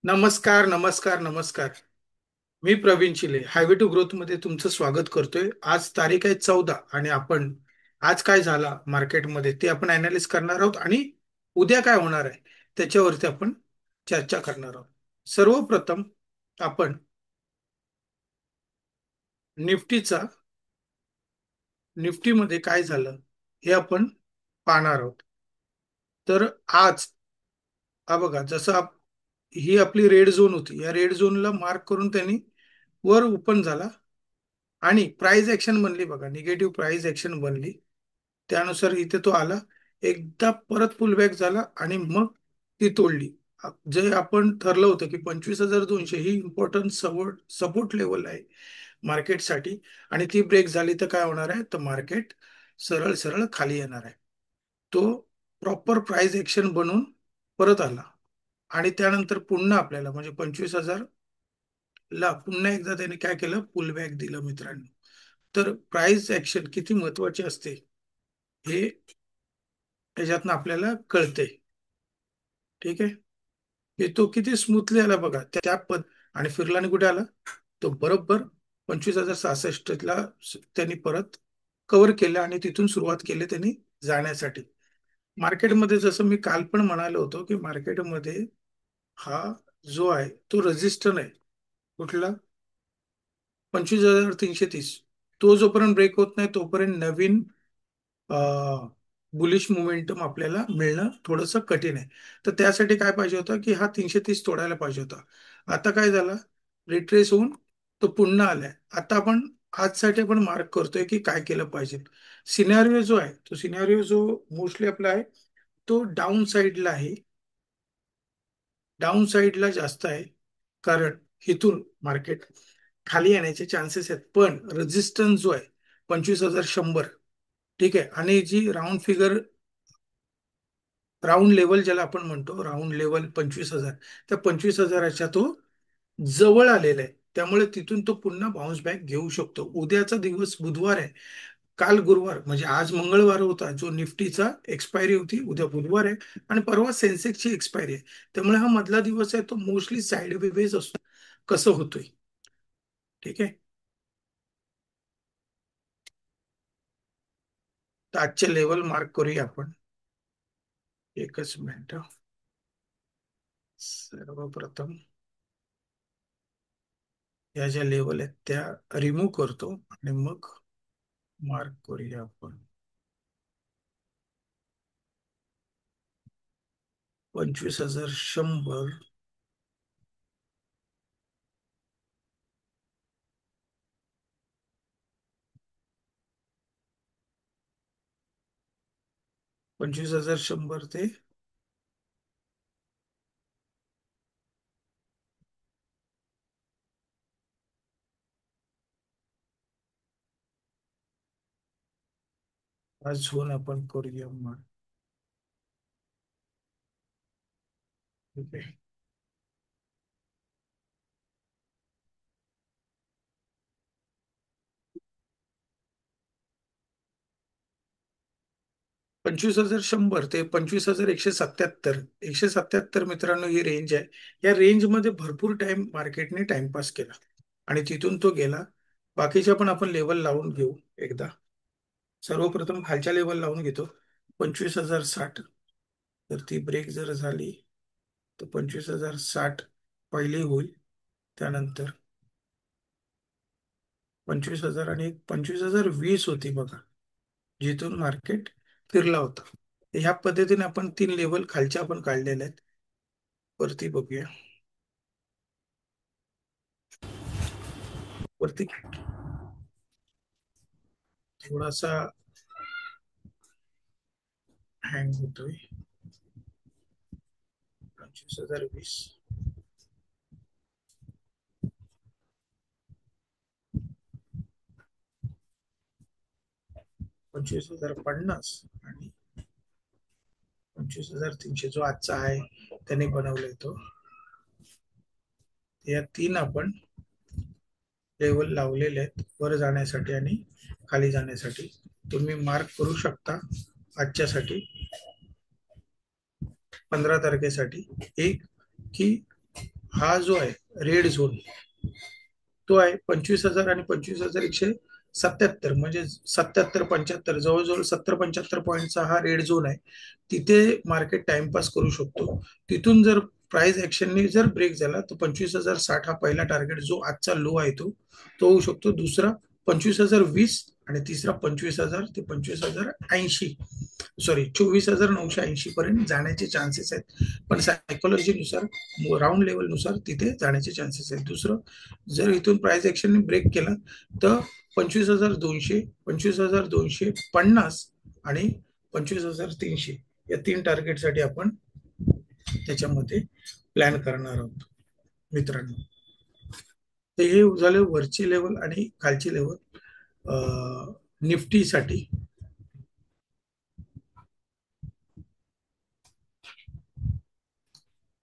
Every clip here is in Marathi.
नमस्कार, नमस्कार, नमस्कार. मी प्रवीण शिले हायवे टू ग्रोथ मध्ये तुमचं स्वागत करतोय. आज तारीख आहे 14 आणि आपण आज काय झाला मार्केटमध्ये ते आपण अनालिस करणार आहोत आणि उद्या काय होणार आहे त्याच्यावरती आपण चर्चा करणार आहोत. सर्वप्रथम आपण निफ्टीचा निफ्टीमध्ये काय झालं हे आपण पाहणार आहोत. तर आज हा बघा ही आपली रेड झोन होती. या रेड झोनला मार्क करून त्यांनी वर ओपन झाला आणि प्राइस ऍक्शन बनली बघा, निगेटिव्ह प्राइस ऍक्शन बनली. त्यानुसार इथे तो आला, एकदा परत पुलबॅक झाला आणि मग ती तोडली. जे आपण ठरलं होतं की 25,200 ही इम्पॉर्टंट सपोर्ट लेवल आहे मार्केटसाठी, आणि ती ब्रेक झाली तर काय होणार आहे, तर मार्केट सरळ सरळ खाली येणार आहे. तो प्रॉपर प्राइस ऍक्शन बनून परत आला आणि त्यानंतर पुन्हा आपल्याला म्हणजे 25,000 ला पुन्हा एकदा त्याने काय केलं, पुलबॅक दिलं मित्रांनो. तर प्राइस ऍक्शन किती महत्वाची असते हे याच्यातनं आपल्याला कळते. ठीक आहे, की तो किती स्मूथली आला बघा त्या पद आणि फिरला आणि कुठे आला, तो बरोबर 25,066 ला त्यांनी परत कव्हर केलं आणि तिथून सुरुवात केली त्यांनी जाण्यासाठी. मार्केटमध्ये जसं मी काल पण म्हणालो होतो की मार्केटमध्ये हा जो आहे तो रेजिस्टन आहे. कुठला? 25,330. तो जोपर्यंत ब्रेक होत नाही तोपर्यंत नवीन बुलिश मोमेंटम आपल्याला मिळणं थोडंसं कठीण आहे. तर त्यासाठी काय पाहिजे होतं की हा 330 तोडायला पाहिजे होता. आता काय झालं, रिट्रेस होऊन तो पुन्हा आलाय. आता आपण आजसाठी आपण मार्क करतोय की काय केलं पाहिजे. सिनारिओ जो आहे तो सिनारिओ जो मोस्टली आपला आहे तो डाऊन साईडला आहे. डाऊन साईडला जास्त आहे, कारण इथून मार्केट खाली येण्याचे चान्सेस आहेत. पण रेजिस्टन्स जो आहे 25,100, ठीक आहे, आणि जी राऊंड लेवल ज्याला आपण म्हणतो, राऊंड लेवल 25,000, त्या 25,000च्या तो जवळ आलेला आहे. त्यामुळे तिथून तो पुन्हा बाउन्स बॅक घेऊ शकतो. उद्याचा दिवस बुधवार आहे, काल गुरुवार म्हणजे आज मंगळवार होता जो निफ्टीचा एक्सपायरी होती, उद्या बुधवार आहे आणि परवा सेन्सेक्सची एक्सपायरी आहे. त्यामुळे हा मधला दिवस आहे तो मोस्टली साईड वेज असतो. कसं होतोय, ठीक आहे. तर आजचे लेवल मार्क करूया आपण. एकच मिनिट. सर्वप्रथम या ज्या लेवल आहेत त्या रिमूव्ह करतो आणि मग मार्क करूया आपण. 25,100, 25,100 ते हा झोन आपण करूया मग. ठीक आहे. 25,100 ते 25,177. 177 मित्रांनो ही रेंज आहे. या रेंजमध्ये भरपूर टाइम मार्केटने टाइमपास केला आणि तिथून तो गेला. बाकीच्या पण आपण लेवल लावून घेऊ एकदा. सर्वप्रथम खालच्या लेवल लावून घेतो, 25,060. तर ती ब्रेक जर झाली तर 25,060 पहिली होईल. त्यानंतर 25,000 आणि 25,020 होती बघा, जिथून मार्केट फिरला होता. ह्या पद्धतीने आपण 3 लेवल खालच्या आपण काढलेल्या आहेत. वरती बघूया. वरती थोडासा हँग होतोय. 25,020, 25,050 आणि 25,300 जो आजचा आहे त्याने बनवलाय तो. या तीन आपण लेवल लावलेले आहेत वर जाण्यासाठी आणि खाली जाण्यासाठी. तुम्ही मार्क करू शकता आजच्यासाठी, 15 तारखेसाठी. एक की हा जो आहे रेड झोन, तो आहे 25,000 आणि 25,177, म्हणजे 77-75, जवळजवळ 70-75 पॉईंटचा हा रेड झोन आहे. तिथे मार्केट टाइमपास करू शकतो. तिथून जर प्राइस ऍक्शनने जर ब्रेक झाला तर 25,060 हा पहिला टार्गेट, जो आजचा लो आहे तो होऊ शकतो. दुसरा 25,020, आणि तिसरा 25,000 ते 25,080, सॉरी 24,980 पर्यंत जाण्याचे चान्सेस आहेत. पण सायकोलॉजीनुसार, राऊंड लेवलनुसार तिथे जाण्याचे चान्सेस आहेत. दुसरं, जर इथून प्राइस ऍक्शनने ब्रेक केला तर 25,200, 25,250 आणि 25,300 या तीन टार्गेटसाठी आपण त्याच्यामध्ये प्लॅन करणार आहोत मित्रांनो. तर हे झाले वरची लेवल आणि खालची लेवल निफ्टीसाठी.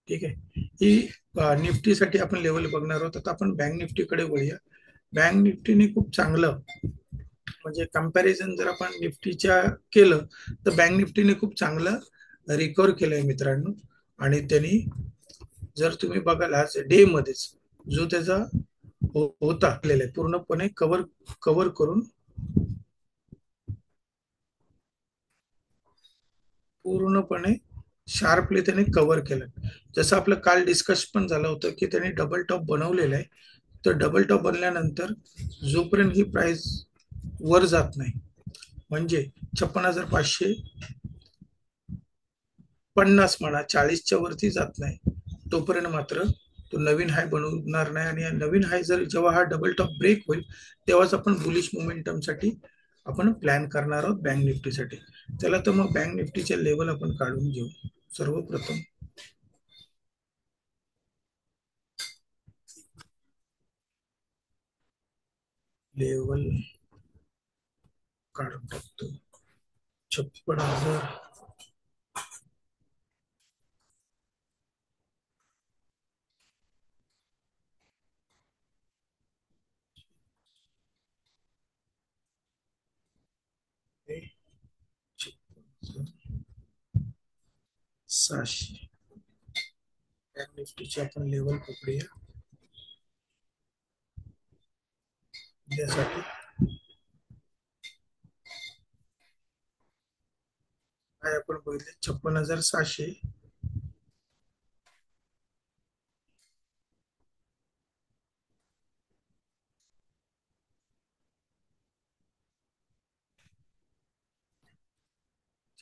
ठीक आहे, ही निफ्टीसाठी आपण लेवल बघणार आहोत. आता आपण बँक निफ्टीकडे वळूया. बँक निफ्टीने खूप चांगलं, म्हणजे कंपॅरिझन जर आपण निफ्टीच्या केलं तर बँक निफ्टीने खूप चांगलं रिकवर केलंय मित्रांनो. आणि त्यांनी, जर तुम्ही बघाल आज डे मध्येच जो त्याचा होता पूर्णपणे कव्हर कव्हर करून, पूर्णपणे शार्पली त्याने कव्हर केलं. जसं आपलं काल डिस्कस पण झालं होतं की त्याने डबल टॉप बनवलेलं आहे. तर डबल टॉप बनल्यानंतर जोपर्यंत ही प्राइस वर जात नाही, म्हणजे 56,550 म्हणा, 40च्या वरती जात नाही, तोपर्यंत मात्र तो नवीन हाय बनवणार नाही. आणि नवीन हाय जर जेव्हा हा डबल टॉप ब्रेक होईल, तेव्हाच आपण बुलिश मोमेंटम साठी आपण प्लॅन करणार आहोत बँक निफ्टीसाठी. चला तर मग बँक निफ्टीचे लेवल आपण काढून घेऊ. सर्वप्रथम लेवल काढून टाकतो. 56,000, सहाशे बँक निफ्टीचे आपण लेवल पकडूया यासाठी. काय आपण बघितले, 56,700,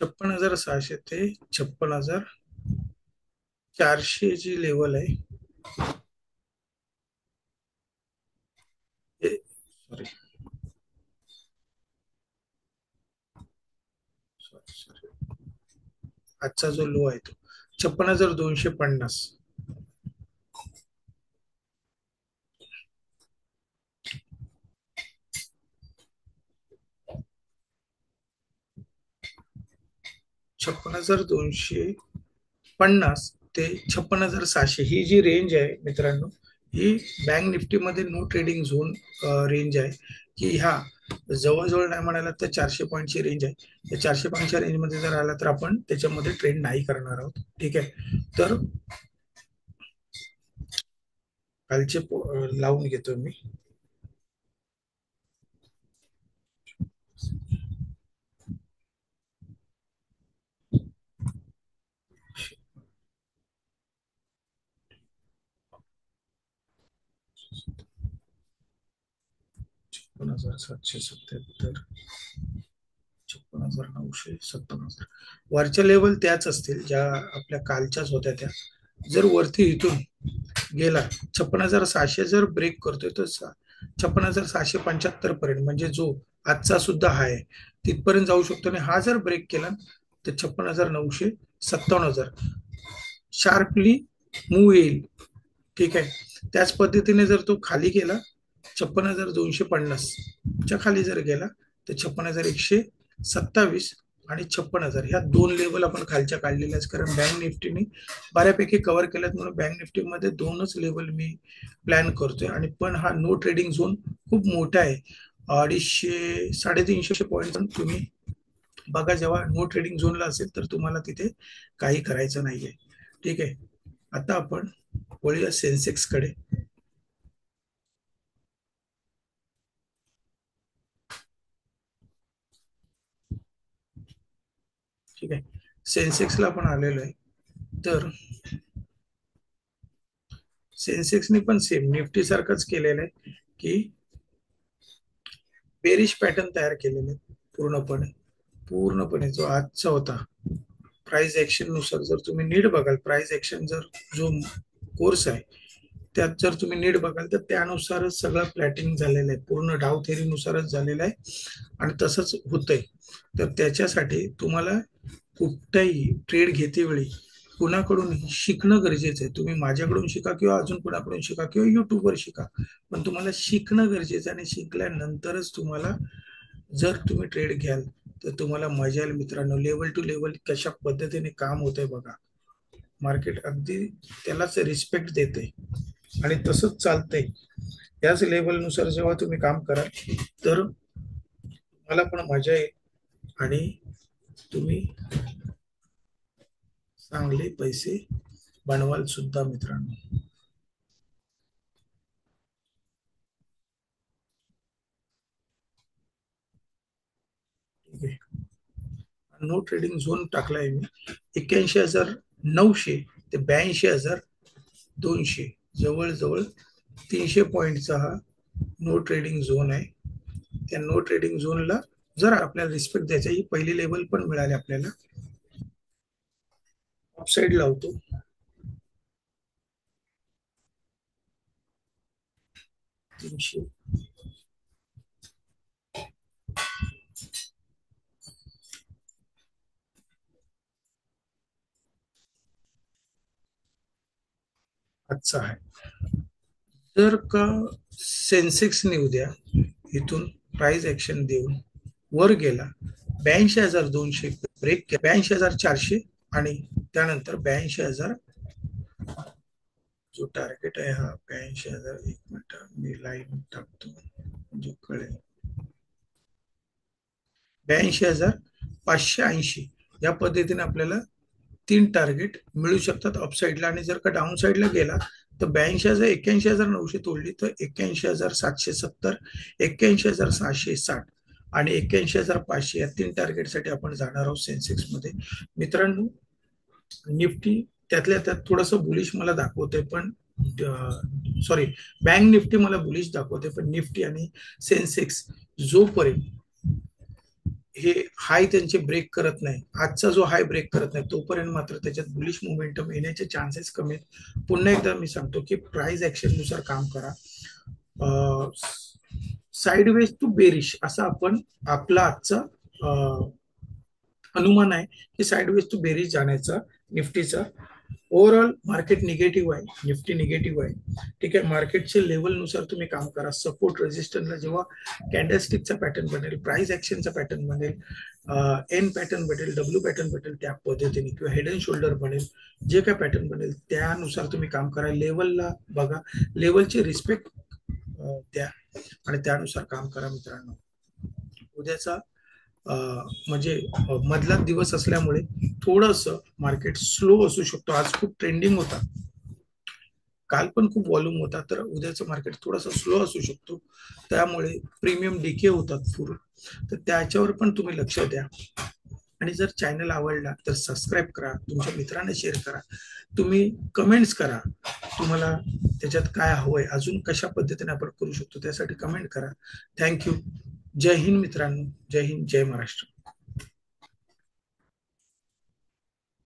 56,600 ते 56,400 जी लेवल आहे, सॉरी सॉरी सॉरी, आजचा जो लो आहे तो 56,250. 56,250 ते 56,700 ही जी रेंज आहे मित्रांनो, ही बँक निफ्टीमध्ये नो ट्रेडिंग झोन रेंज आहे. की ह्या जवळजवळ नाही म्हणाला तर 400 पॉईंटची रेंज आहे. या 400 पॉईंटच्या रेंजमध्ये जर आला तर आपण त्याच्यामध्ये ट्रेड नाही करणार आहोत. ठीक आहे, तर कालचे लावून घेतो मी. छप्पन हजार 777, 56,900, 57,000. वरच्या लेवल त्याच असतील ज्या आपल्या कालच्याच होत्या त्या. जर वरती इथून गेला 56,600 जर ब्रेक करतोय तर 56,775 पर्यंत, म्हणजे जो आजचा सुद्धा हाय आहे, तिथपर्यंत जाऊ शकतो. आणि हा जर ब्रेक केला तर 56,900, 57,000 शार्पली मूव येईल. ठीक आहे, त्याच पद्धतीने जर तो खाली गेला 56,250 च्या खाली जर गेला तर 56,127 आणि 56,000 ह्या दोन लेवल आपण खालच्या काढलेल्याच. कारण बँक निफ्टीने बऱ्यापैकी कव्हर केल्यात, म्हणून बँक निफ्टीमध्ये दोनच लेवल मी प्लॅन करतोय. आणि पण हा नो ट्रेडिंग झोन खूप मोठा आहे, 250-350 पॉईंट. तुम्ही बघा, जेव्हा नो ट्रेडिंग झोनला असेल तर तुम्हाला तिथे काही करायचं नाहीये. ठीक आहे, आता आपण वळूया सेन्सेक्स कडे. ठीक आहे, सेन्सेक्सला आपण आलेलो आहे. तर सेन्सेक्सने पण सेम निफ्टी सारखंच केलेलं आहे की बेरिश पॅटर्न तयार केलेले आहेत पूर्णपणे. पूर्णपणे जो आजचा होता, प्राइस ऍक्शन नुसार जर तुम्ही नीट बघाल, प्राइस ऍक्शन जर जो कोर्स आहे त्यात जर तुम्ही नीट बघाल तर त्यानुसारच सगळं प्लॅटिंग झालेलं आहे, पूर्ण डाव थेरी नुसारच झालेलं आहे आणि तसंच होतंय. तर त्याच्यासाठी तुम्हाला कुठल्याही ट्रेड घेते वेळी कुणाकडून शिकणं गरजेचं आहे. तुम्ही माझ्याकडून शिका किंवा अजून कुणाकडून शिका किंवा युट्यूबवर शिका, पण तुम्हाला शिकणं गरजेचं आहे. आणि शिकल्यानंतरच तुम्हाला, जर तुम्ही ट्रेड घ्याल तर तुम्हाला मजा येईल मित्रांनो. लेवल टू लेवल कशा पद्धतीने काम होतंय बघा. मार्केट अगदी त्यालाच रिस्पेक्ट देते आणि तसंच चालतंय. याच लेवलनुसार जेव्हा तुम्ही काम कराल तर तुम्हाला पण मजा येईल आणि तुम्ही चांगले पैसे बनवाल सुद्धा मित्रांनो. ठीक आहे, नो ट्रेडिंग झोन टाकलाय मी. 81,900 ते 82,200, जवळजवळ 300 पॉईंटचा हा नो ट्रेडिंग झोन आहे. त्या नो ट्रेडिंग झोनला जर आपल्याला रिस्पेक्ट द्यायचा, ही पहिली लेवल पण मिळाली आपल्याला. अपसाईड लावतो. 300. आजचा आहे. जर का सेन्सेक्सने उद्या इथून प्राइस ऍक्शन देऊन वर गेला, 82,200 ब्रेक, 82,400 आणि त्यानंतर 82,000 जो टार्गेट आहे, हा 82,000. एक मिनिट मी लाईन टाकतो म्हणजे कळेल. 82,580 या पद्धतीने आपल्याला 3 टार्गेट मिळू शकतात अपसाईडला. आणि जर का डाऊन साईडला गेला तर 82,000 तोडली तर 81,770, 81,660 आणि 81,500 या 3 टार्गेटसाठी आपण जाणार आहोत सेन्सेक्स मध्ये मित्रांनो. निफ्टी त्यातल्या त्यात थोडस बुलिश मला दाखवतंय, पण सॉरी, बँक निफ्टी मला बुलिश दाखवते, पण निफ्टी आणि सेन्सेक्स जोपर्यंत हे हाय त्यांचे ब्रेक करत नाही, आजचा जो हाय ब्रेक करत नाही, तोपर्यंत मात्र त्याच्यात बुलिश मोमेंटम येण्याचे चान्सेस कमी आहेत. पुन्हा एकदा मी सांगतो की प्राइस ऍक्शन नुसार काम करा. साइडवेज टू बेरिश असा आपण आपला आजचा अनुमान आहे की साइडवेज टू बेरिश जाण्याचा निफ्टीचा. ओव्हरऑल मार्केट निगेटिव्ह आहे, निफ्टी निगेटिव्ह आहे. ठीक आहे, मार्केटच्या लेवलनुसार तुम्ही काम करा. सपोर्ट रेजिस्टन्सला जेव्हा कॅन्डलस्टिकचा पॅटर्न बनेल, प्राइस ऍक्शनचा पॅटर्न बनेल, एन पॅटर्न बनेल, डब्ल्यू पॅटर्न बनेल, त्या पद्धतीने किंवा हेड अँड शोल्डर बनेल, जे काय पॅटर्न बनेल त्यानुसार तुम्ही काम करा. लेवलला बघा, लेवलची रिस्पेक्ट द्या आणि त्यानुसार काम करा मित्रांनो. उद्याचा म्हणजे मधला दिवस असल्यामुळे थोडस मार्केट स्लो असू शकतो. आज खूप ट्रेंडिंग होता, काल पण खूप व्हॉल्यूम होता, तर उद्याचं मार्केट थोडासा स्लो असू शकतो. त्यामुळे प्रीमियम डीके होतात पूर्ण, तर त्याच्यावर पण तुम्ही लक्ष द्या. आणि जर चॅनल आवडला तर सबस्क्राईब करा, तुमच्या मित्रांना शेअर करा, तुम्ही कमेंट्स करा, तुम्हाला त्याच्यात काय हवंय, अजून कशा पद्धतीने आपण करू शकतो त्यासाठी कमेंट करा. थँक्यू. जय हिंद मित्रांनो, जय हिंद, जय महाराष्ट्र.